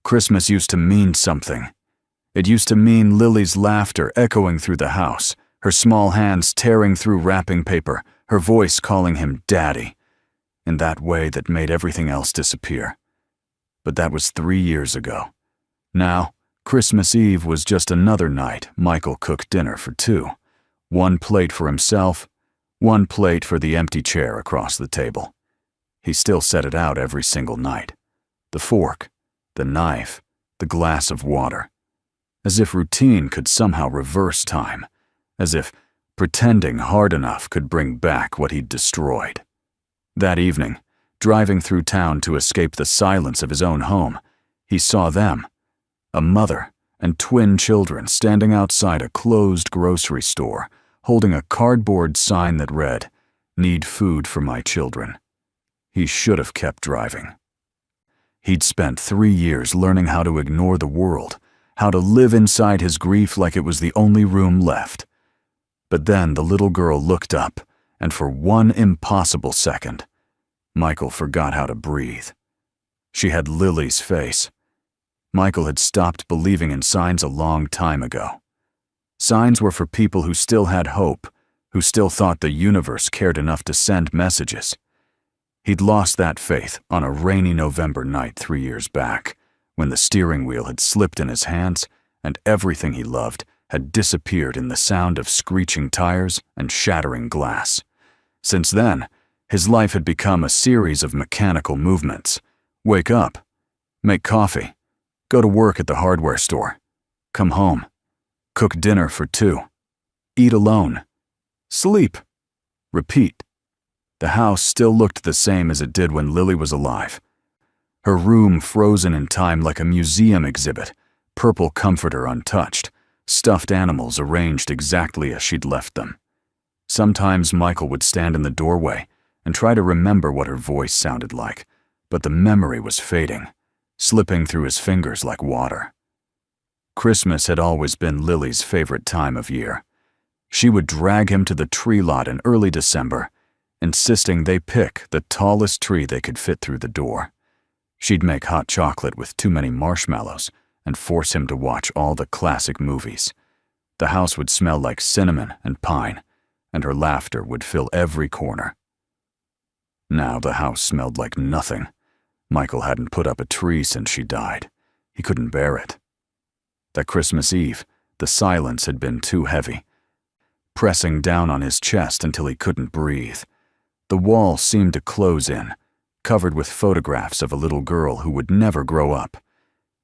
Christmas used to mean something. It used to mean Lily's laughter echoing through the house, her small hands tearing through wrapping paper, her voice calling him Daddy, in that way that made everything else disappear. But that was 3 years ago. Now, Christmas Eve was just another night Michael cooked dinner for two. One plate for himself, one plate for the empty chair across the table. He still set it out every single night. The fork, the knife, the glass of water. As if routine could somehow reverse time. As if pretending hard enough could bring back what he'd destroyed. That evening, driving through town to escape the silence of his own home, he saw them, a mother and twin children standing outside a closed grocery store, holding a cardboard sign that read, "Need food for my children." He should have kept driving. He'd spent 3 years learning how to ignore the world, how to live inside his grief like it was the only room left. But then the little girl looked up, and for one impossible second, Michael forgot how to breathe. She had Lily's face. Michael had stopped believing in signs a long time ago. Signs were for people who still had hope, who still thought the universe cared enough to send messages. He'd lost that faith on a rainy November night 3 years back, when the steering wheel had slipped in his hands and everything he loved had disappeared in the sound of screeching tires and shattering glass. Since then, his life had become a series of mechanical movements. Wake up, make coffee, go to work at the hardware store, come home, cook dinner for two, eat alone, sleep, repeat. The house still looked the same as it did when Lily was alive. Her room frozen in time like a museum exhibit, purple comforter untouched, stuffed animals arranged exactly as she'd left them. Sometimes Michael would stand in the doorway and try to remember what her voice sounded like, but the memory was fading, slipping through his fingers like water. Christmas had always been Lily's favorite time of year. She would drag him to the tree lot in early December, insisting they pick the tallest tree they could fit through the door. She'd make hot chocolate with too many marshmallows and force him to watch all the classic movies. The house would smell like cinnamon and pine, and her laughter would fill every corner. Now the house smelled like nothing. Michael hadn't put up a tree since she died. He couldn't bear it. That Christmas Eve, the silence had been too heavy, pressing down on his chest until he couldn't breathe. The wall seemed to close in, covered with photographs of a little girl who would never grow up.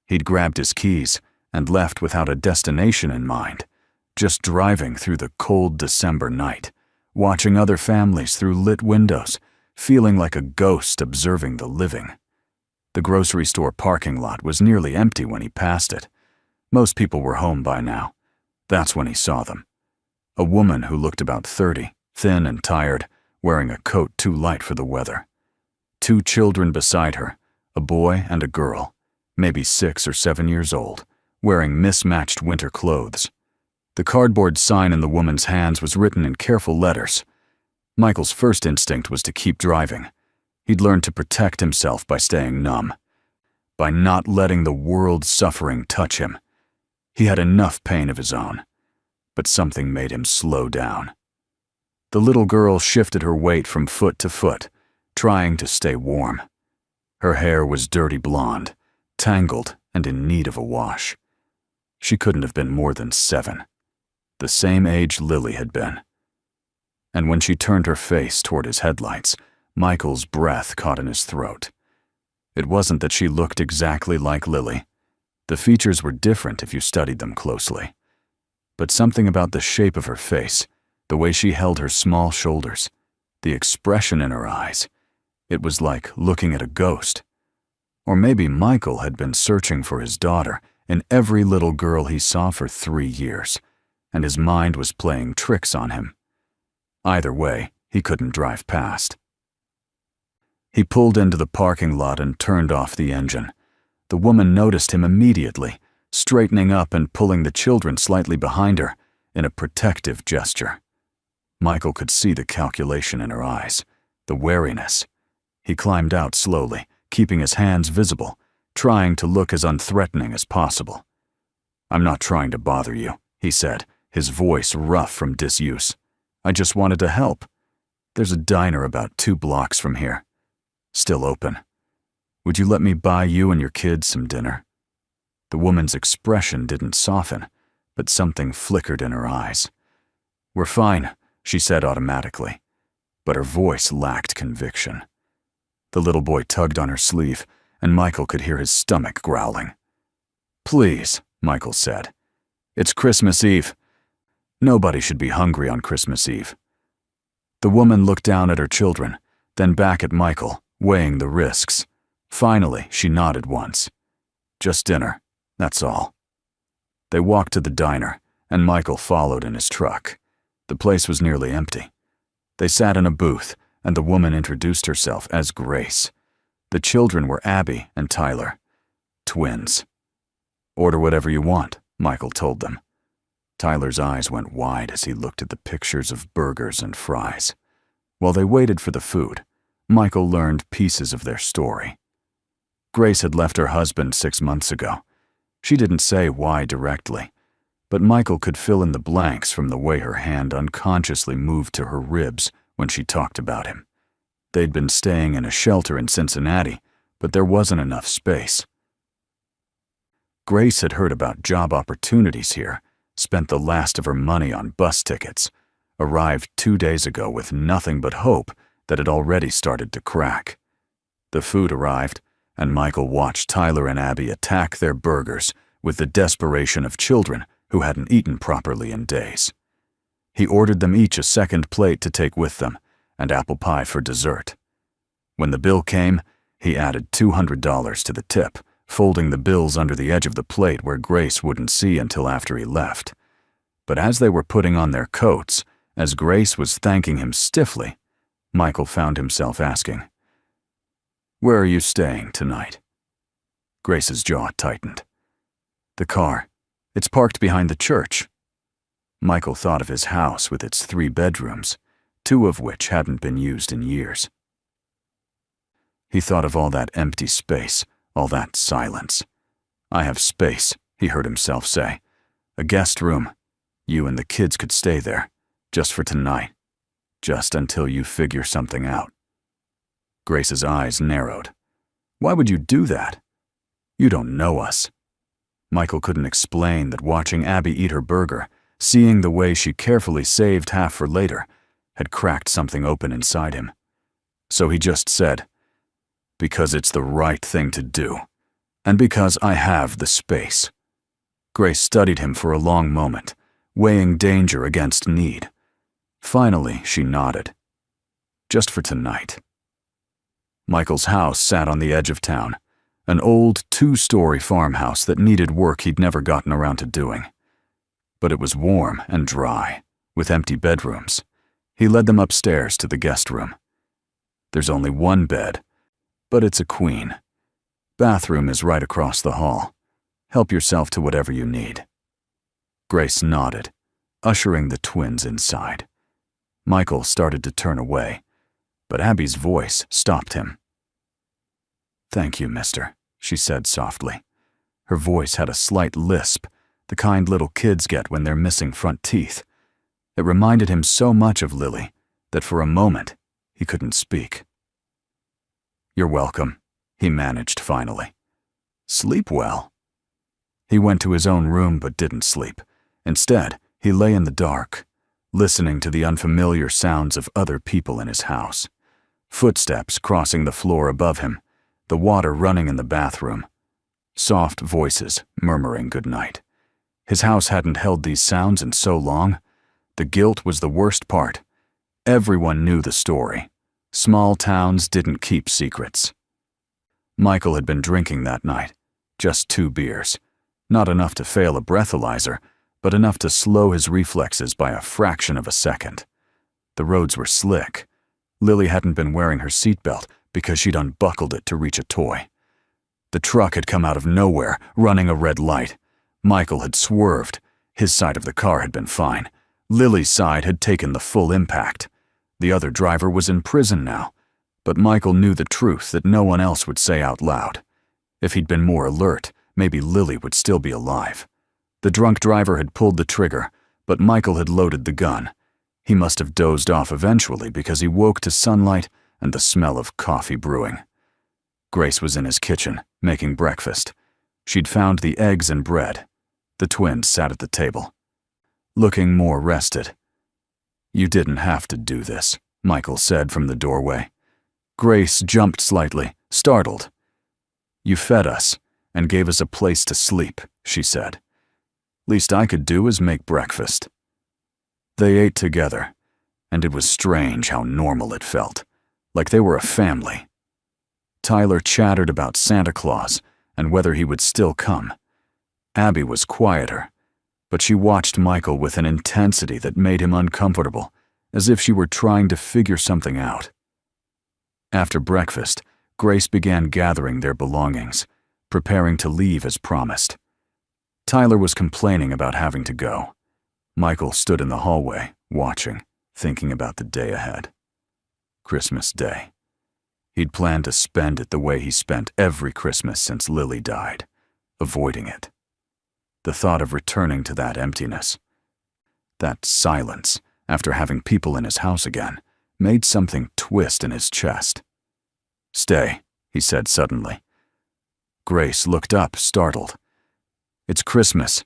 He'd grabbed his keys and left without a destination in mind, just driving through the cold December night, watching other families through lit windows, feeling like a ghost observing the living. The grocery store parking lot was nearly empty when he passed it. Most people were home by now. That's when he saw them. A woman who looked about 30, thin and tired, wearing a coat too light for the weather. 2 children beside her, a boy and a girl, maybe 6 or 7 years old, wearing mismatched winter clothes. The cardboard sign in the woman's hands was written in careful letters. Michael's first instinct was to keep driving. He'd learned to protect himself by staying numb, by not letting the world's suffering touch him. He had enough pain of his own, but something made him slow down. The little girl shifted her weight from foot to foot, trying to stay warm. Her hair was dirty blonde, tangled and in need of a wash. She couldn't have been more than 7, the same age Lily had been. And when she turned her face toward his headlights, Michael's breath caught in his throat. It wasn't that she looked exactly like Lily. The features were different if you studied them closely. But something about the shape of her face, the way she held her small shoulders, the expression in her eyes, it was like looking at a ghost. Or maybe Michael had been searching for his daughter in every little girl he saw for 3 years, and his mind was playing tricks on him. Either way, he couldn't drive past. He pulled into the parking lot and turned off the engine. The woman noticed him immediately, straightening up and pulling the children slightly behind her in a protective gesture. Michael could see the calculation in her eyes, the wariness. He climbed out slowly, keeping his hands visible, trying to look as unthreatening as possible. "I'm not trying to bother you," he said, his voice rough from disuse. "I just wanted to help. There's a diner about 2 blocks from here. Still open. Would you let me buy you and your kids some dinner?" The woman's expression didn't soften, but something flickered in her eyes. "We're fine," she said automatically, but her voice lacked conviction. The little boy tugged on her sleeve, and Michael could hear his stomach growling. "Please," Michael said. "It's Christmas Eve. Nobody should be hungry on Christmas Eve." The woman looked down at her children, then back at Michael, weighing the risks. Finally, she nodded once. "Just dinner, that's all." They walked to the diner, and Michael followed in his truck. The place was nearly empty. They sat in a booth, and the woman introduced herself as Grace. The children were Abby and Tyler, twins. "Order whatever you want," Michael told them. Tyler's eyes went wide as he looked at the pictures of burgers and fries. While they waited for the food, Michael learned pieces of their story. Grace had left her husband 6 months ago. She didn't say why directly, but Michael could fill in the blanks from the way her hand unconsciously moved to her ribs when she talked about him. They'd been staying in a shelter in Cincinnati, but there wasn't enough space. Grace had heard about job opportunities here, spent the last of her money on bus tickets, arrived 2 days ago with nothing but hope that had already started to crack. The food arrived, and Michael watched Tyler and Abby attack their burgers with the desperation of children who hadn't eaten properly in days. He ordered them each a second plate to take with them, and apple pie for dessert. When the bill came, he added $200 to the tip, folding the bills under the edge of the plate where Grace wouldn't see until after he left. But as they were putting on their coats, as Grace was thanking him stiffly, Michael found himself asking, "Where are you staying tonight?" Grace's jaw tightened. "The car. It's parked behind the church." Michael thought of his house with its 3 bedrooms, 2 of which hadn't been used in years. He thought of all that empty space, all that silence. "I have space," he heard himself say. "A guest room. You and the kids could stay there, just for tonight, just until you figure something out." Grace's eyes narrowed. "Why would you do that? You don't know us." Michael couldn't explain that watching Abby eat her burger, seeing the way she carefully saved half for later, had cracked something open inside him. So he just said, "Because it's the right thing to do, and because I have the space." Grace studied him for a long moment, weighing danger against need. Finally, she nodded. "Just for tonight." Michael's house sat on the edge of town, an old 2-story farmhouse that needed work he'd never gotten around to doing. But it was warm and dry, with empty bedrooms. He led them upstairs to the guest room. There's only 1 bed, but it's a queen. Bathroom is right across the hall. Help yourself to whatever you need. Grace nodded, ushering the twins inside. Michael started to turn away, but Abby's voice stopped him. "Thank you, mister," she said softly. Her voice had a slight lisp, the kind little kids get when they're missing front teeth. It reminded him so much of Lily that for a moment he couldn't speak. "You're welcome," he managed finally. "Sleep well." He went to his own room but didn't sleep. Instead, he lay in the dark, listening to the unfamiliar sounds of other people in his house. Footsteps crossing the floor above him, the water running in the bathroom. Soft voices murmuring goodnight. His house hadn't held these sounds in so long. The guilt was the worst part. Everyone knew the story. Small towns didn't keep secrets. Michael had been drinking that night, just 2 beers. Not enough to fail a breathalyzer, but enough to slow his reflexes by a fraction of a second. The roads were slick. Lily hadn't been wearing her seatbelt because she'd unbuckled it to reach a toy. The truck had come out of nowhere, running a red light. Michael had swerved. His side of the car had been fine. Lily's side had taken the full impact. The other driver was in prison now, but Michael knew the truth that no one else would say out loud. If he'd been more alert, maybe Lily would still be alive. The drunk driver had pulled the trigger, but Michael had loaded the gun. He must have dozed off eventually because he woke to sunlight and the smell of coffee brewing. Grace was in his kitchen, making breakfast. She'd found the eggs and bread. The twins sat at the table, looking more rested. "You didn't have to do this," Michael said from the doorway. Grace jumped slightly, startled. "You fed us and gave us a place to sleep," she said. "Least I could do is make breakfast." They ate together, and it was strange how normal it felt, like they were a family. Tyler chattered about Santa Claus and whether he would still come. Abby was quieter, but she watched Michael with an intensity that made him uncomfortable, as if she were trying to figure something out. After breakfast, Grace began gathering their belongings, preparing to leave as promised. Tyler was complaining about having to go. Michael stood in the hallway, watching, thinking about the day ahead. Christmas Day. He'd planned to spend it the way he spent every Christmas since Lily died, avoiding it. The thought of returning to that emptiness, that silence after having people in his house again, made something twist in his chest. "Stay," he said suddenly. Grace looked up, startled. "It's Christmas.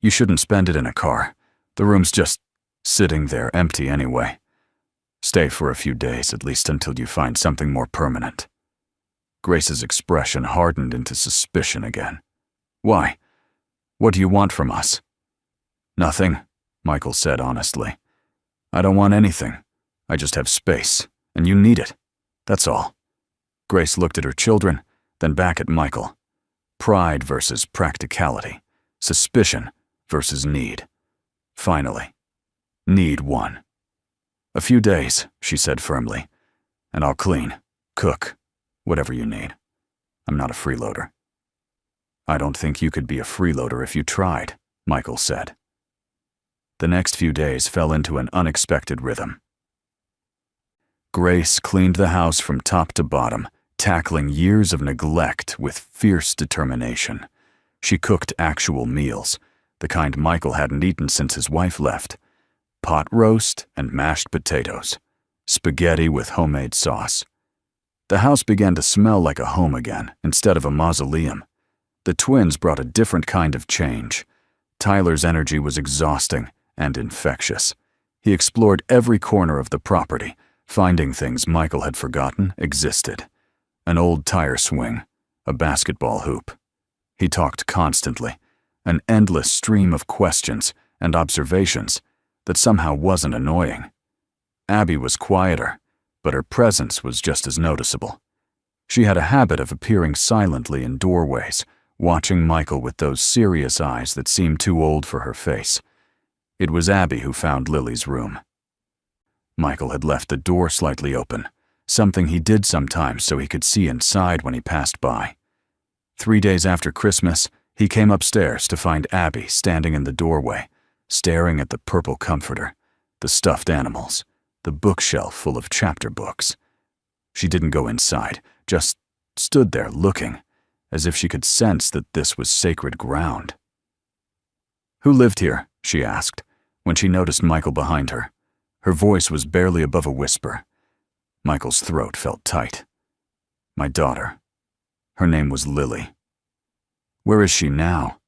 You shouldn't spend it in a car. The room's just sitting there empty anyway. Stay for a few days, at least until you find something more permanent." Grace's expression hardened into suspicion again. "Why? What do you want from us?" "Nothing," Michael said honestly. "I don't want anything. I just have space, and you need it. That's all." Grace looked at her children, then back at Michael. Pride versus practicality. Suspicion versus need. Finally, need won. "A few days," she said firmly, "and I'll clean, cook, whatever you need. I'm not a freeloader." "I don't think you could be a freeloader if you tried," Michael said. The next few days fell into an unexpected rhythm. Grace cleaned the house from top to bottom, tackling years of neglect with fierce determination. She cooked actual meals, the kind Michael hadn't eaten since his wife left. Pot roast and mashed potatoes, spaghetti with homemade sauce. The house began to smell like a home again, instead of a mausoleum. The twins brought a different kind of change. Tyler's energy was exhausting and infectious. He explored every corner of the property, finding things Michael had forgotten existed. An old tire swing, a basketball hoop. He talked constantly, an endless stream of questions and observations that somehow wasn't annoying. Abby was quieter, but her presence was just as noticeable. She had a habit of appearing silently in doorways, watching Michael with those serious eyes that seemed too old for her face. It was Abby who found Lily's room. Michael had left the door slightly open, something he did sometimes so he could see inside when he passed by. 3 days after Christmas, he came upstairs to find Abby standing in the doorway, staring at the purple comforter, the stuffed animals, the bookshelf full of chapter books. She didn't go inside, just stood there looking, as if she could sense that this was sacred ground. "Who lived here?" she asked, when she noticed Michael behind her. Her voice was barely above a whisper. Michael's throat felt tight. "My daughter. Her name was Lily." "Where is she now?"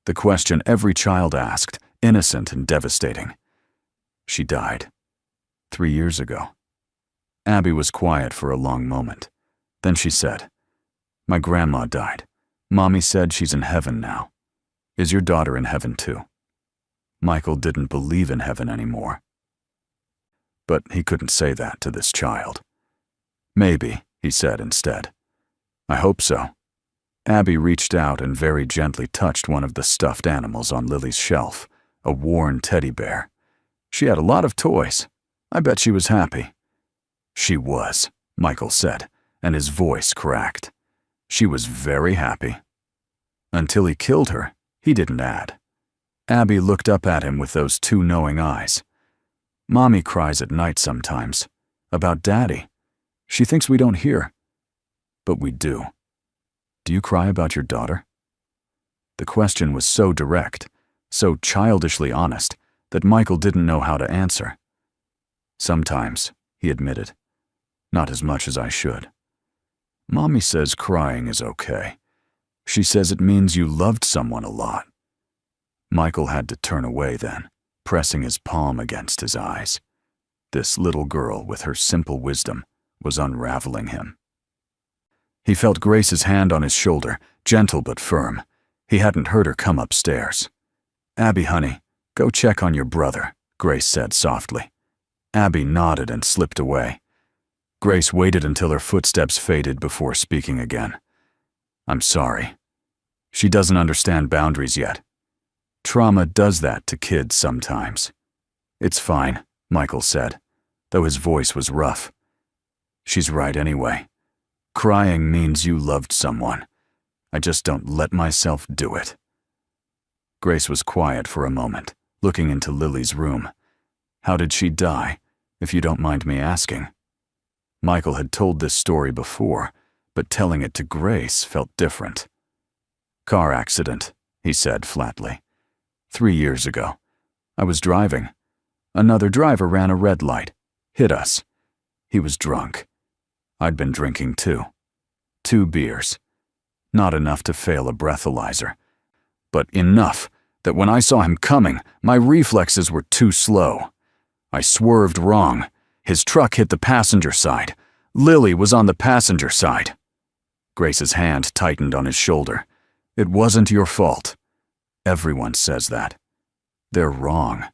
The question every child asked, innocent and devastating. "She died 3 years ago." Abby was quiet for a long moment. Then she said, "My grandma died. Mommy said she's in heaven now. Is your daughter in heaven too?" Michael didn't believe in heaven anymore. But he couldn't say that to this child. "Maybe," he said instead. "I hope so." Abby reached out and very gently touched one of the stuffed animals on Lily's shelf, a worn teddy bear. She had a lot of toys. I bet she was happy. "She was," Michael said, and his voice cracked. "She was very happy." Until he killed her, he didn't add. Abby looked up at him with those two knowing eyes. "Mommy cries at night sometimes. About Daddy. She thinks we don't hear. But we do." "Do you cry about your daughter?" The question was so direct, so childishly honest, that Michael didn't know how to answer. "Sometimes," he admitted. "Not as much as I should. Mommy says crying is okay. She says it means you loved someone a lot." Michael had to turn away then, pressing his palm against his eyes. This little girl, with her simple wisdom, was unraveling him. He felt Grace's hand on his shoulder, gentle but firm. He hadn't heard her come upstairs. "Abby, honey, go check on your brother," Grace said softly. Abby nodded and slipped away. Grace waited until her footsteps faded before speaking again. "I'm sorry. She doesn't understand boundaries yet. Trauma does that to kids sometimes." "It's fine," Michael said, though his voice was rough. "She's right anyway. Crying means you loved someone. I just don't let myself do it." Grace was quiet for a moment, looking into Lily's room. "How did she die, if you don't mind me asking?" Michael had told this story before, but telling it to Grace felt different. "Car accident," he said flatly. 3 years ago. I was driving. Another driver ran a red light, hit us. He was drunk. I'd been drinking too. 2 beers. Not enough to fail a breathalyzer, but enough that when I saw him coming, my reflexes were too slow. I swerved wrong. His truck hit the passenger side. Lily was on the passenger side." Grace's hand tightened on his shoulder. "It wasn't your fault. Everyone says that. They're wrong.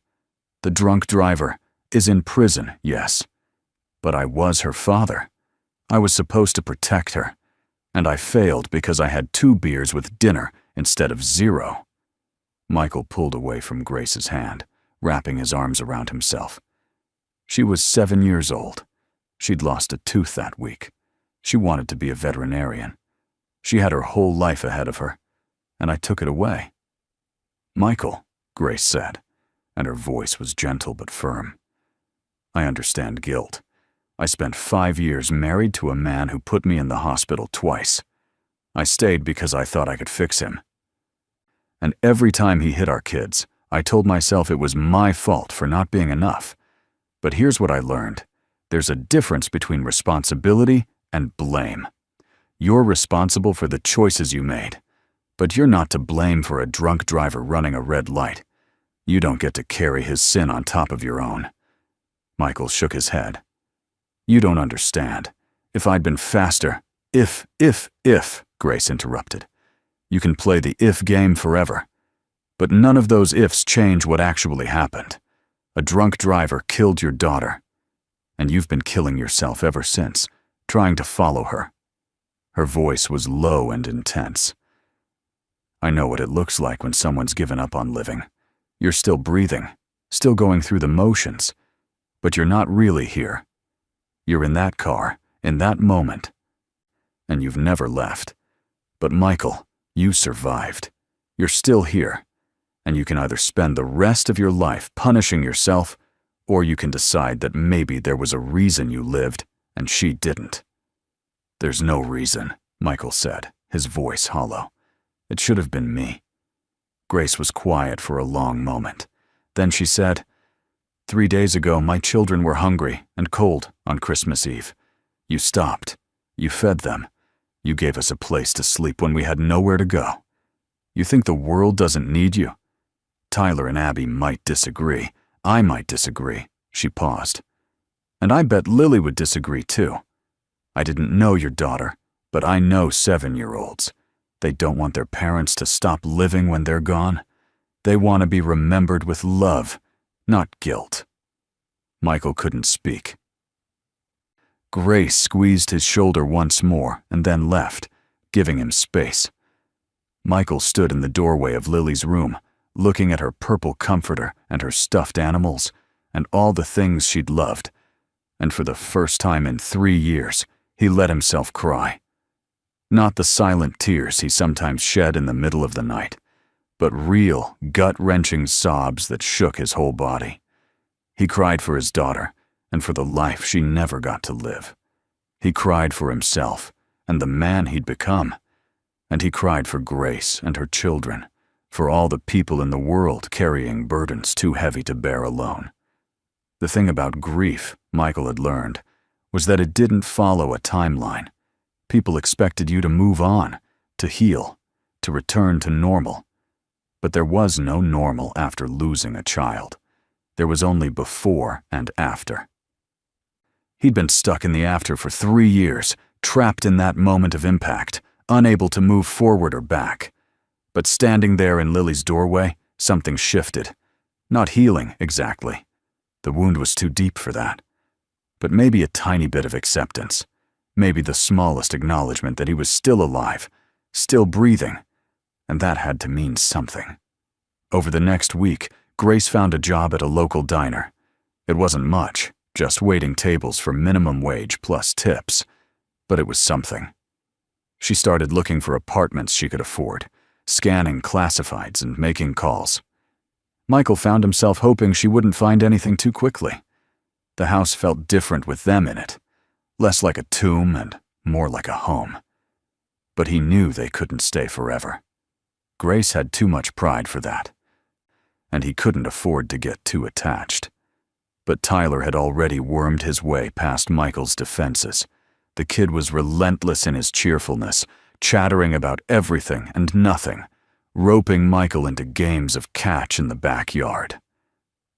The drunk driver is in prison, yes. But I was her father. I was supposed to protect her. And I failed because I had 2 beers with dinner instead of 0. Michael pulled away from Grace's hand, wrapping his arms around himself. She was 7 years old. She'd lost a tooth that week. She wanted to be a veterinarian. She had her whole life ahead of her, and I took it away. "Michael," Grace said, and her voice was gentle but firm. "I understand guilt. I spent 5 years married to a man who put me in the hospital twice. I stayed because I thought I could fix him. And every time he hit our kids, I told myself it was my fault for not being enough. But here's what I learned. There's a difference between responsibility and blame. You're responsible for the choices you made, but you're not to blame for a drunk driver running a red light. You don't get to carry his sin on top of your own." Michael shook his head. "You don't understand. If I'd been faster—" If, Grace interrupted. "You can play the if game forever. But none of those ifs change what actually happened. A drunk driver killed your daughter. And you've been killing yourself ever since, trying to follow her." Her voice was low and intense. "I know what it looks like when someone's given up on living. You're still breathing, still going through the motions, but you're not really here. You're in that car, in that moment. And you've never left. But Michael, you survived. You're still here. And you can either spend the rest of your life punishing yourself, or you can decide that maybe there was a reason you lived and she didn't." "There's no reason," Michael said, his voice hollow. "It should have been me." Grace was quiet for a long moment. Then she said, 3 days ago, my children were hungry and cold on Christmas Eve. You stopped. You fed them. You gave us a place to sleep when we had nowhere to go. You think the world doesn't need you? Tyler and Abby might disagree. I might disagree." She paused. "And I bet Lily would disagree too. I didn't know your daughter, but I know 7-year-olds. They don't want their parents to stop living when they're gone. They want to be remembered with love, not guilt." Michael couldn't speak. Grace squeezed his shoulder once more and then left, giving him space. Michael stood in the doorway of Lily's room, looking at her purple comforter and her stuffed animals and all the things she'd loved, and for the first time in 3 years, he let himself cry. Not the silent tears he sometimes shed in the middle of the night, but real, gut-wrenching sobs that shook his whole body. He cried for his daughter and for the life she never got to live. He cried for himself and the man he'd become. And he cried for Grace and her children, for all the people in the world carrying burdens too heavy to bear alone. The thing about grief, Michael had learned, was that it didn't follow a timeline. People expected you to move on, to heal, to return to normal. But there was no normal after losing a child. There was only before and after. He'd been stuck in the after for 3 years, trapped in that moment of impact, unable to move forward or back. But standing there in Lily's doorway, something shifted. Not healing, exactly. The wound was too deep for that. But maybe a tiny bit of acceptance. Maybe the smallest acknowledgement that he was still alive, still breathing. And that had to mean something. Over the next week, Grace found a job at a local diner. It wasn't much, just waiting tables for minimum wage plus tips. But it was something. She started looking for apartments she could afford, scanning classifieds and making calls. Michael found himself hoping she wouldn't find anything too quickly. The house felt different with them in it, less like a tomb and more like a home. But he knew they couldn't stay forever. Grace had too much pride for that, and he couldn't afford to get too attached. But Tyler had already wormed his way past Michael's defenses. The kid was relentless in his cheerfulness, chattering about everything and nothing, roping Michael into games of catch in the backyard.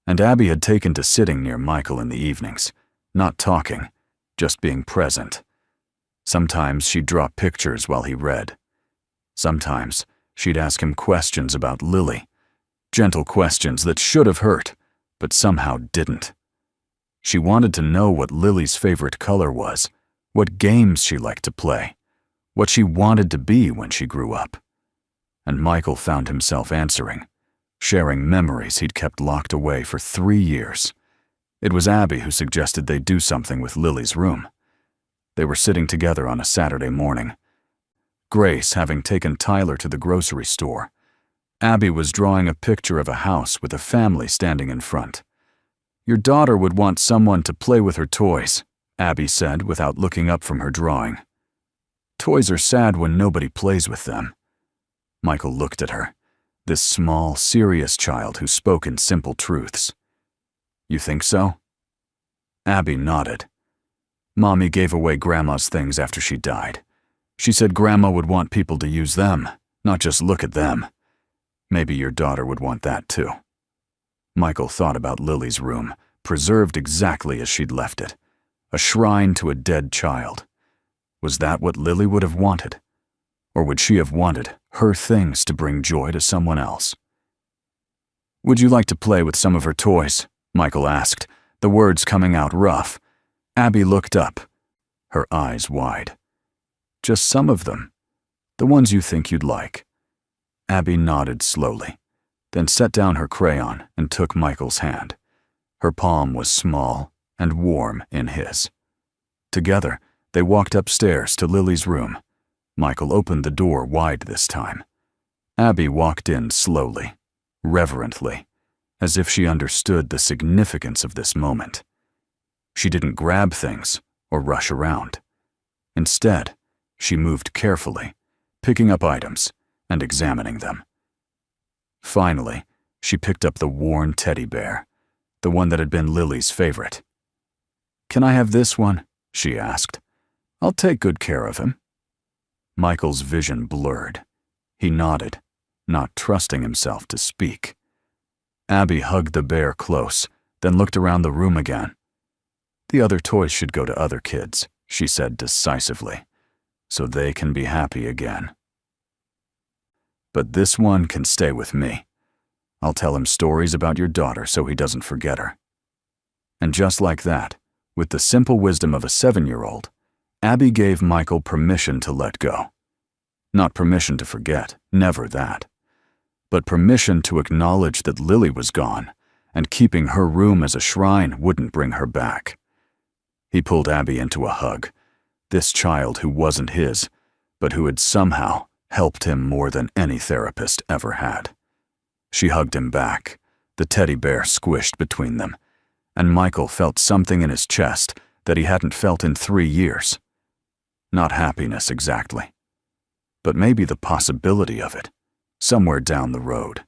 And Abby had taken to sitting near Michael in the evenings, not talking, just being present. Sometimes she'd draw pictures while he read. Sometimes she'd ask him questions about Lily, gentle questions that should have hurt, but somehow didn't. She wanted to know what Lily's favorite color was, what games she liked to play, what she wanted to be when she grew up. And Michael found himself answering, sharing memories he'd kept locked away for 3 years. It was Abby who suggested they do something with Lily's room. They were sitting together on a Saturday morning. Grace having taken Tyler to the grocery store. Abby was drawing a picture of a house with a family standing in front. "Your daughter would want someone to play with her toys," Abby said without looking up from her drawing. "Toys are sad when nobody plays with them." Michael looked at her, this small, serious child who spoke in simple truths. "You think so?" Abby nodded. "Mommy gave away Grandma's things after she died. She said Grandma would want people to use them, not just look at them. Maybe your daughter would want that too." Michael thought about Lily's room, preserved exactly as she'd left it. A shrine to a dead child. Was that what Lily would have wanted? Or would she have wanted her things to bring joy to someone else? "Would you like to play with some of her toys?" Michael asked, the words coming out rough. Abby looked up, her eyes wide. "Just some of them. The ones you think you'd like." Abby nodded slowly, then set down her crayon and took Michael's hand. Her palm was small and warm in his. Together, they walked upstairs to Lily's room. Michael opened the door wide this time. Abby walked in slowly, reverently, as if she understood the significance of this moment. She didn't grab things or rush around. Instead, she moved carefully, picking up items and examining them. Finally, she picked up the worn teddy bear, the one that had been Lily's favorite. "Can I have this one?" she asked. "I'll take good care of him." Michael's vision blurred. He nodded, not trusting himself to speak. Abby hugged the bear close, then looked around the room again. "The other toys should go to other kids," she said decisively, "so they can be happy again. But this one can stay with me. I'll tell him stories about your daughter so he doesn't forget her." And just like that, with the simple wisdom of a 7-year-old, Abby gave Michael permission to let go. Not permission to forget, never that. But permission to acknowledge that Lily was gone, and keeping her room as a shrine wouldn't bring her back. He pulled Abby into a hug, this child who wasn't his, but who had somehow helped him more than any therapist ever had. She hugged him back, the teddy bear squished between them, and Michael felt something in his chest that he hadn't felt in 3 years. Not happiness exactly. but maybe the possibility of it, somewhere down the road.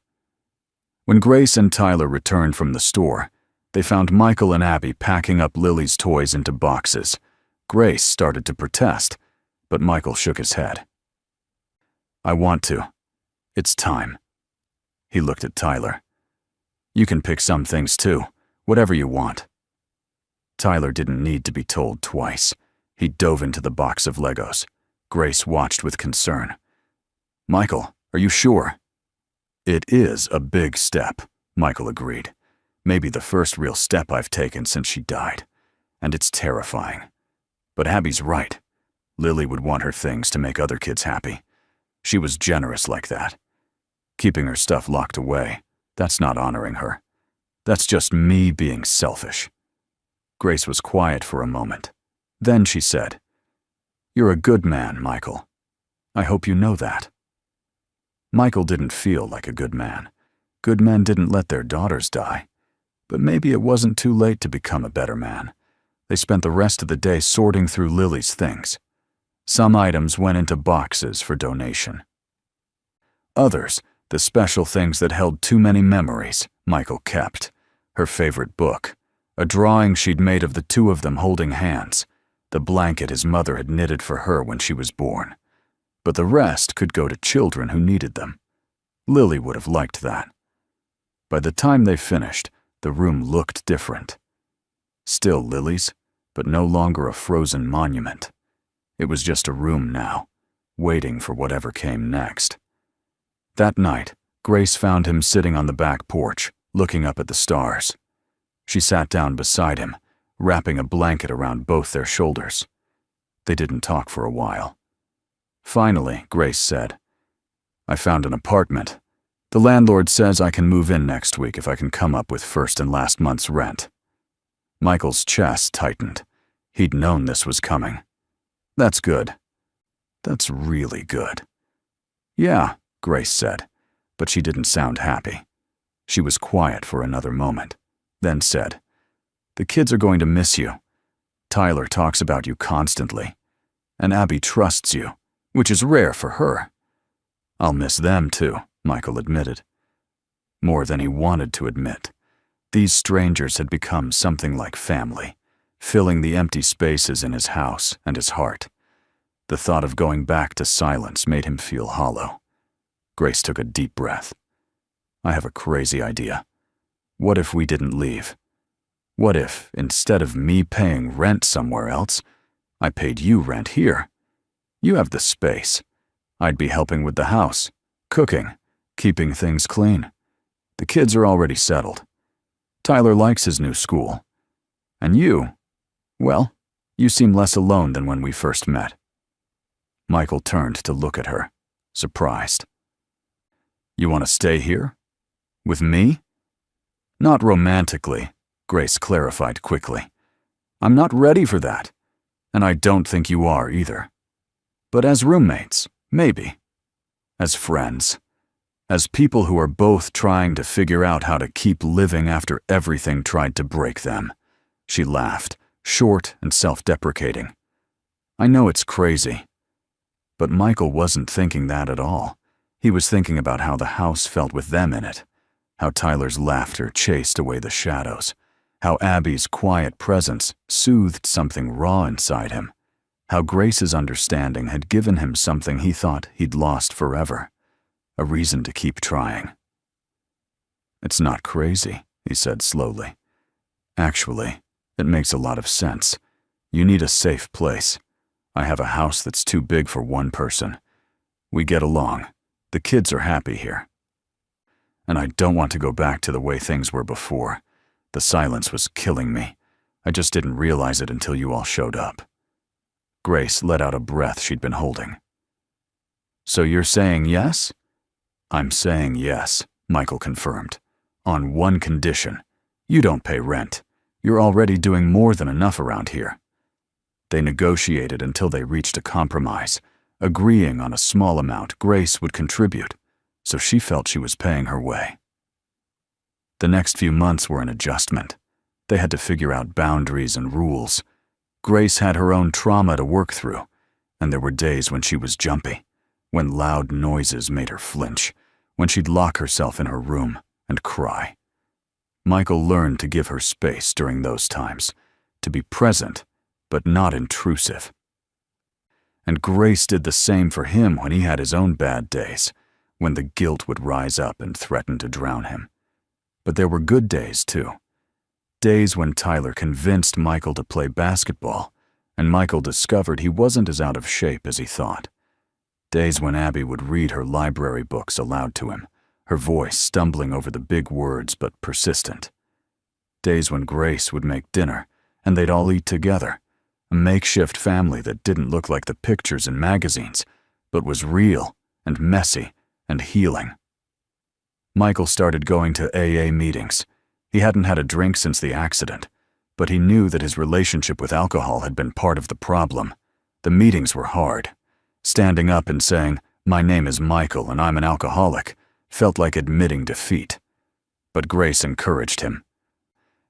When Grace and Tyler returned from the store, they found Michael and Abby packing up Lily's toys into boxes. Grace started to protest, but Michael shook his head. "I want to. It's time." He looked at Tyler. "You can pick some things too, whatever you want." Tyler didn't need to be told twice. He dove into the box of Legos. Grace watched with concern. "Michael, are you sure?" "It is a big step," Michael agreed. "Maybe the first real step I've taken since she died. And it's terrifying. But Abby's right. Lily would want her things to make other kids happy. She was generous like that. Keeping her stuff locked away, that's not honoring her. That's just me being selfish." Grace was quiet for a moment. Then she said, "You're a good man, Michael. I hope you know that." Michael didn't feel like a good man. Good men didn't let their daughters die. But maybe it wasn't too late to become a better man. They spent the rest of the day sorting through Lily's things. Some items went into boxes for donation. Others, the special things that held too many memories, Michael kept. Her favorite book, a drawing she'd made of the two of them holding hands, the blanket his mother had knitted for her when she was born. But the rest could go to children who needed them. Lily would have liked that. By the time they finished, the room looked different. Still Lily's, but no longer a frozen monument. It was just a room now, waiting for whatever came next. That night, Grace found him sitting on the back porch, looking up at the stars. She sat down beside him, wrapping a blanket around both their shoulders. They didn't talk for a while. Finally, Grace said, "I found an apartment. The landlord says I can move in next week if I can come up with first and last month's rent." Michael's chest tightened. He'd known this was coming. "That's good. That's really good." "Yeah," Grace said, but she didn't sound happy. She was quiet for another moment, then said, "The kids are going to miss you. Tyler talks about you constantly, and Abby trusts you, which is rare for her." "I'll miss them too," Michael admitted. More than he wanted to admit. These strangers had become something like family, filling the empty spaces in his house and his heart. The thought of going back to silence made him feel hollow. Grace took a deep breath. "I have a crazy idea. What if we didn't leave? What if, instead of me paying rent somewhere else, I paid you rent here? You have the space. I'd be helping with the house, cooking, keeping things clean. The kids are already settled. Tyler likes his new school. And you, well, you seem less alone than when we first met." Michael turned to look at her, surprised. "You want to stay here? With me?" "Not romantically," Grace clarified quickly. "I'm not ready for that, and I don't think you are either. But as roommates, maybe. As friends. As people who are both trying to figure out how to keep living after everything tried to break them." She laughed, short and self-deprecating. "I know it's crazy." But Michael wasn't thinking that at all. He was thinking about how the house felt with them in it, how Tyler's laughter chased away the shadows, how Abby's quiet presence soothed something raw inside him, how Grace's understanding had given him something he thought he'd lost forever, a reason to keep trying. "It's not crazy," he said slowly. "Actually, it makes a lot of sense. You need a safe place. I have a house that's too big for one person. We get along. The kids are happy here. And I don't want to go back to the way things were before. The silence was killing me. I just didn't realize it until you all showed up." Grace let out a breath she'd been holding. "So you're saying yes?" "I'm saying yes," Michael confirmed. "On one condition. You don't pay rent. You're already doing more than enough around here." They negotiated until they reached a compromise, agreeing on a small amount Grace would contribute, so she felt she was paying her way. The next few months were an adjustment. They had to figure out boundaries and rules. Grace had her own trauma to work through, and there were days when she was jumpy, when loud noises made her flinch, when she'd lock herself in her room and cry. Michael learned to give her space during those times, to be present, but not intrusive. And Grace did the same for him when he had his own bad days, when the guilt would rise up and threaten to drown him. But there were good days, too. Days when Tyler convinced Michael to play basketball, and Michael discovered he wasn't as out of shape as he thought. Days when Abby would read her library books aloud to him, her voice stumbling over the big words but persistent. Days when Grace would make dinner, and they'd all eat together, a makeshift family that didn't look like the pictures in magazines, but was real and messy and healing. Michael started going to AA meetings. He hadn't had a drink since the accident, but he knew that his relationship with alcohol had been part of the problem. The meetings were hard. Standing up and saying, "My name is Michael and I'm an alcoholic," felt like admitting defeat. But Grace encouraged him.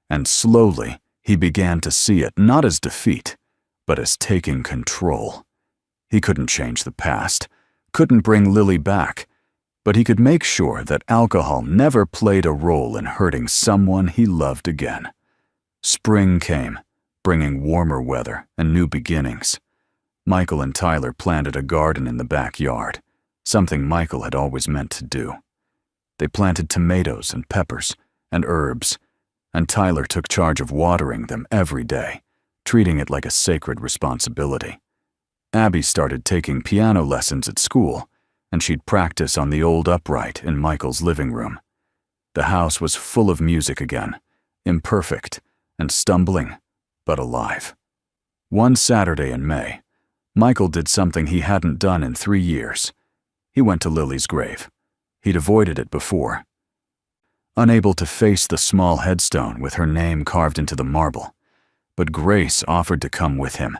And slowly, he began to see it not as defeat, but as taking control. He couldn't change the past, couldn't bring Lily back, but he could make sure that alcohol never played a role in hurting someone he loved again. Spring came, bringing warmer weather and new beginnings. Michael and Tyler planted a garden in the backyard, something Michael had always meant to do. They planted tomatoes and peppers and herbs, and Tyler took charge of watering them every day, treating it like a sacred responsibility. Abby started taking piano lessons at school, and she'd practice on the old upright in Michael's living room. The house was full of music again, imperfect and stumbling, but alive. One Saturday in May, Michael did something he hadn't done in 3 years. He went to Lily's grave. He'd avoided it before. Unable to face the small headstone with her name carved into the marble, but Grace offered to come with him,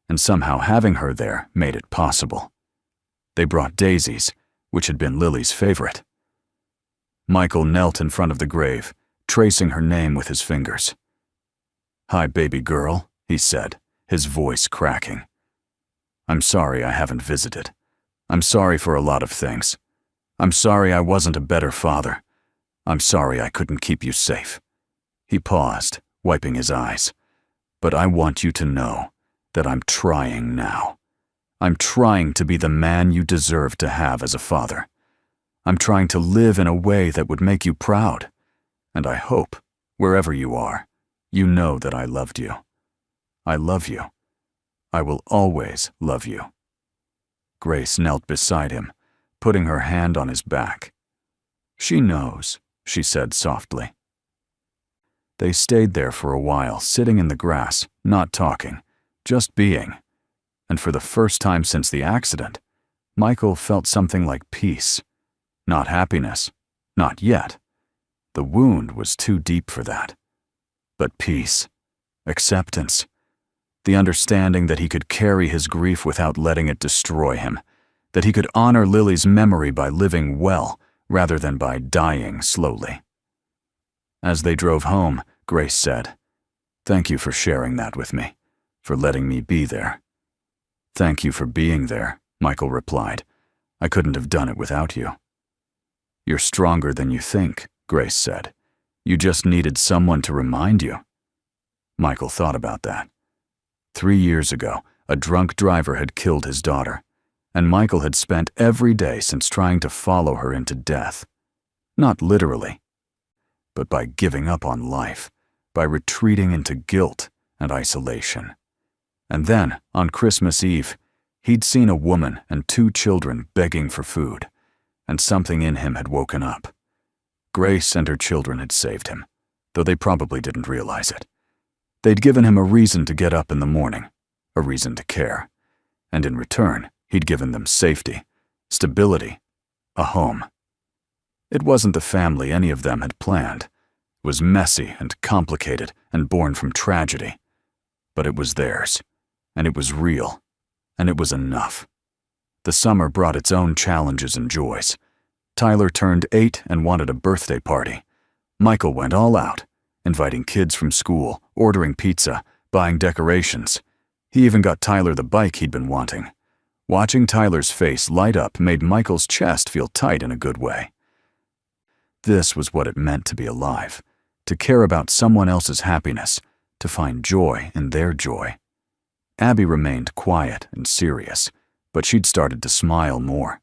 and somehow having her there made it possible. They brought daisies, which had been Lily's favorite. Michael knelt in front of the grave, tracing her name with his fingers. "Hi, baby girl," he said, his voice cracking. "I'm sorry I haven't visited. I'm sorry for a lot of things. I'm sorry I wasn't a better father. I'm sorry I couldn't keep you safe." He paused, wiping his eyes. "But I want you to know that I'm trying now. I'm trying to be the man you deserve to have as a father. I'm trying to live in a way that would make you proud. And I hope, wherever you are, you know that I loved you. I love you. I will always love you." Grace knelt beside him, putting her hand on his back. "She knows," she said softly. They stayed there for a while, sitting in the grass, not talking, just being. And for the first time since the accident, Michael felt something like peace. Not happiness, not yet. The wound was too deep for that. But peace, acceptance, the understanding that he could carry his grief without letting it destroy him, that he could honor Lily's memory by living well rather than by dying slowly. As they drove home, Grace said, "Thank you for sharing that with me, for letting me be there." "Thank you for being there," Michael replied. "I couldn't have done it without you." "You're stronger than you think," Grace said. "You just needed someone to remind you." Michael thought about that. 3 years ago, a drunk driver had killed his daughter, and Michael had spent every day since trying to follow her into death. Not literally, but by giving up on life, by retreating into guilt and isolation. And then, on Christmas Eve, he'd seen a woman and 2 children begging for food, and something in him had woken up. Grace and her children had saved him, though they probably didn't realize it. They'd given him a reason to get up in the morning, a reason to care, and in return, he'd given them safety, stability, a home. It wasn't the family any of them had planned. It was messy and complicated and born from tragedy. But it was theirs, and it was real, and it was enough. The summer brought its own challenges and joys. Tyler turned 8 and wanted a birthday party. Michael went all out, inviting kids from school, ordering pizza, buying decorations. He even got Tyler the bike he'd been wanting. Watching Tyler's face light up made Michael's chest feel tight in a good way. This was what it meant to be alive, to care about someone else's happiness, to find joy in their joy. Abby remained quiet and serious, but she'd started to smile more.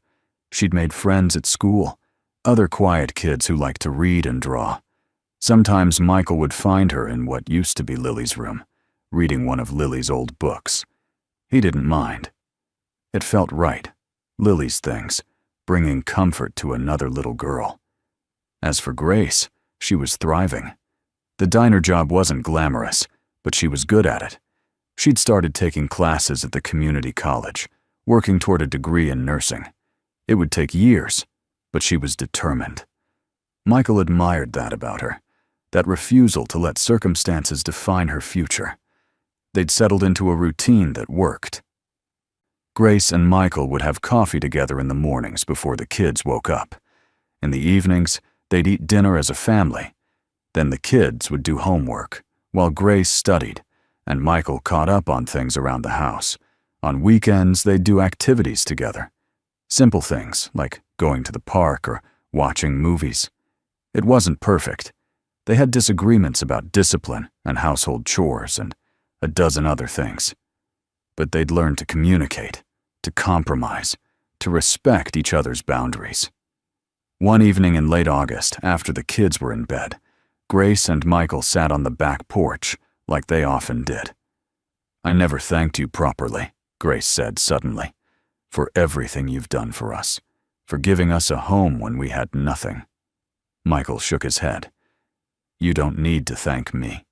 She'd made friends at school, other quiet kids who liked to read and draw. Sometimes Michael would find her in what used to be Lily's room, reading one of Lily's old books. He didn't mind. It felt right, Lily's things, bringing comfort to another little girl. As for Grace, she was thriving. The diner job wasn't glamorous, but she was good at it. She'd started taking classes at the community college, working toward a degree in nursing. It would take years, but she was determined. Michael admired that about her, that refusal to let circumstances define her future. They'd settled into a routine that worked. Grace and Michael would have coffee together in the mornings before the kids woke up. In the evenings, they'd eat dinner as a family. Then the kids would do homework, while Grace studied, and Michael caught up on things around the house. On weekends, they'd do activities together. Simple things, like going to the park or watching movies. It wasn't perfect. They had disagreements about discipline and household chores and a dozen other things. But they'd learned to communicate, to compromise, to respect each other's boundaries. One evening in late August, after the kids were in bed, Grace and Michael sat on the back porch, like they often did. "I never thanked you properly," Grace said suddenly, "for everything you've done for us, for giving us a home when we had nothing." Michael shook his head. "You don't need to thank me.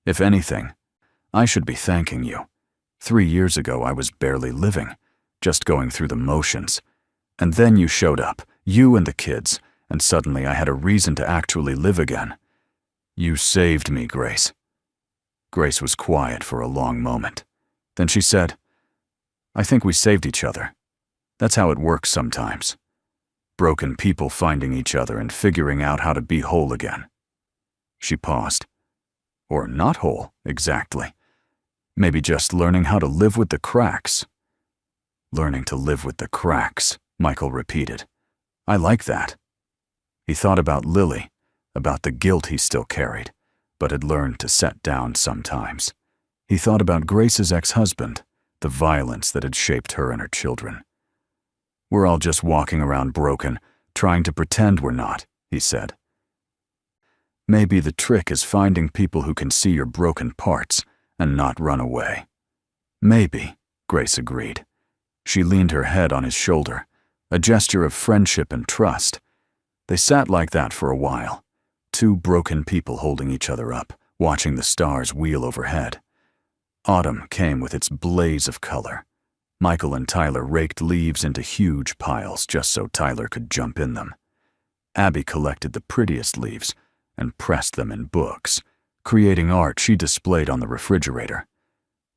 If anything, I should be thanking you. 3 years ago, I was barely living, just going through the motions. And then you showed up, you and the kids, and suddenly I had a reason to actually live again. You saved me, Grace." Grace was quiet for a long moment. Then she said, "I think we saved each other. That's how it works sometimes. Broken people finding each other and figuring out how to be whole again." She paused. Or not whole, exactly. Maybe just learning how to live with the cracks. "Learning to live with the cracks," Michael repeated. "I like that." He thought about Lily, about the guilt he still carried, but had learned to set down sometimes. He thought about Grace's ex-husband, the violence that had shaped her and her children. "We're all just walking around broken, trying to pretend we're not," he said. "Maybe the trick is finding people who can see your broken parts and not run away." "Maybe," Grace agreed. She leaned her head on his shoulder, a gesture of friendship and trust. They sat like that for a while, two broken people holding each other up, watching the stars wheel overhead. Autumn came with its blaze of color. Michael and Tyler raked leaves into huge piles just so Tyler could jump in them. Abby collected the prettiest leaves and pressed them in books, creating art she displayed on the refrigerator.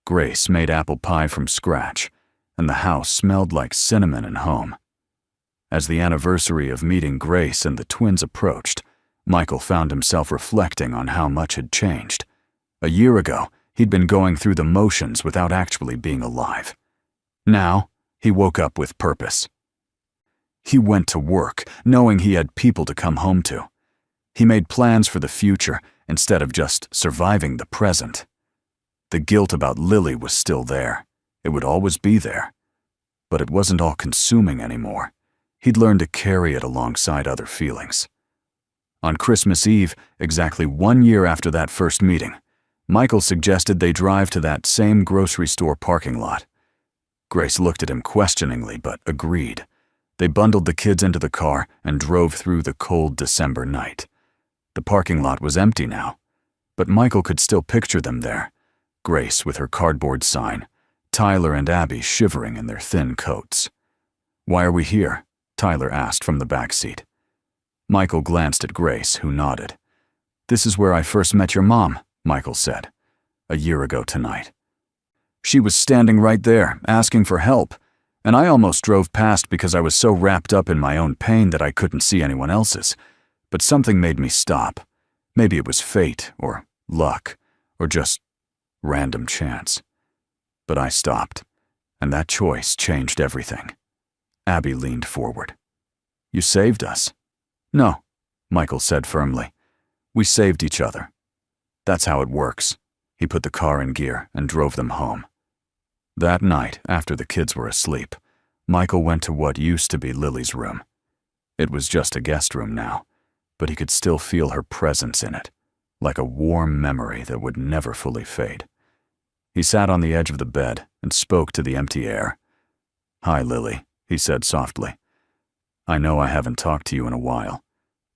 Grace made apple pie from scratch, and the house smelled like cinnamon and home. As the anniversary of meeting Grace and the twins approached, Michael found himself reflecting on how much had changed. A year ago, he'd been going through the motions without actually being alive. Now, he woke up with purpose. He went to work, knowing he had people to come home to. He made plans for the future instead of just surviving the present. The guilt about Lily was still there. It would always be there. But it wasn't all-consuming anymore. He'd learned to carry it alongside other feelings. On Christmas Eve, exactly 1 year after that first meeting, Michael suggested they drive to that same grocery store parking lot. Grace looked at him questioningly, but agreed. They bundled the kids into the car and drove through the cold December night. The parking lot was empty now, but Michael could still picture them there. Grace with her cardboard sign, Tyler and Abby shivering in their thin coats. "Why are we here?" Tyler asked from the back seat. Michael glanced at Grace, who nodded. "This is where I first met your mom," Michael said, "a year ago tonight. She was standing right there, asking for help, and I almost drove past because I was so wrapped up in my own pain that I couldn't see anyone else's. But something made me stop. Maybe it was fate, or luck, or just random chance. But I stopped, And that choice changed everything. Abby leaned forward. You saved us. No, Michael said firmly. We saved each other. That's how it works. He put the car in gear and drove them home. That night, after the kids were asleep, Michael went to what used to be Lily's room. It was just a guest room now, but he could still feel her presence in it, like a warm memory that would never fully fade. He sat on the edge of the bed and spoke to the empty air. Hi, Lily, he said softly. I know I haven't talked to you in a while,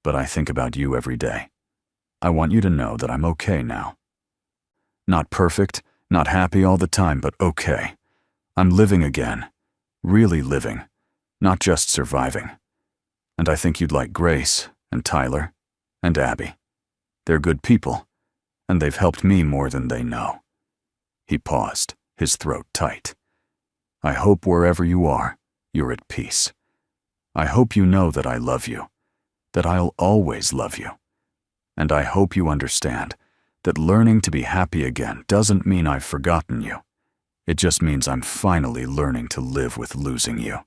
but I think about you every day. I want you to know that I'm okay now. Not perfect, not happy all the time, but okay. I'm living again, really living, not just surviving. And I think you'd like Grace and Tyler and Abby. They're good people, and they've helped me more than they know. He paused, his throat tight. I hope wherever you are, you're at peace. I hope you know that I love you, that I'll always love you. And I hope you understand that learning to be happy again doesn't mean I've forgotten you. It just means I'm finally learning to live with losing you.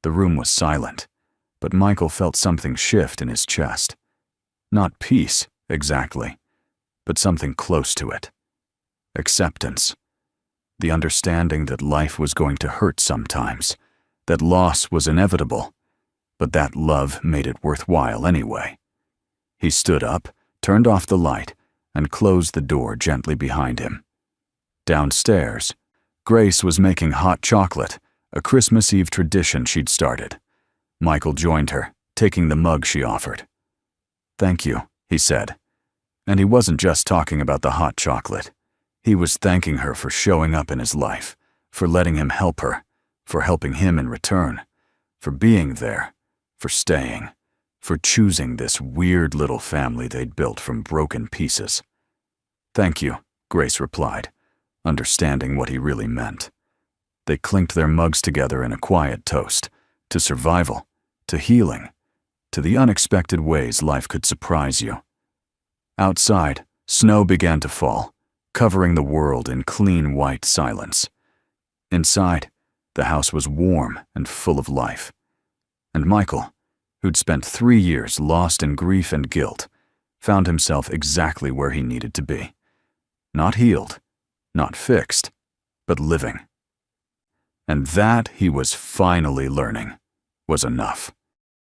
The room was silent, but Michael felt something shift in his chest. Not peace, exactly, but something close to it. Acceptance. The understanding that life was going to hurt sometimes, that loss was inevitable, but that love made it worthwhile anyway. He stood up, turned off the light, and closed the door gently behind him. Downstairs, Grace was making hot chocolate, a Christmas Eve tradition she'd started. Michael joined her, taking the mug she offered. Thank you, he said. And he wasn't just talking about the hot chocolate. He was thanking her for showing up in his life, for letting him help her, for helping him in return, for being there, for staying, for choosing this weird little family they'd built from broken pieces. Thank you, Grace replied, understanding what he really meant. They clinked their mugs together in a quiet toast, to survival, to healing, to the unexpected ways life could surprise you. Outside, snow began to fall, covering the world in clean white silence. Inside, the house was warm and full of life. And Michael, who'd spent 3 years lost in grief and guilt, found himself exactly where he needed to be. Not healed, not fixed, but living. And that, he was finally learning, was enough.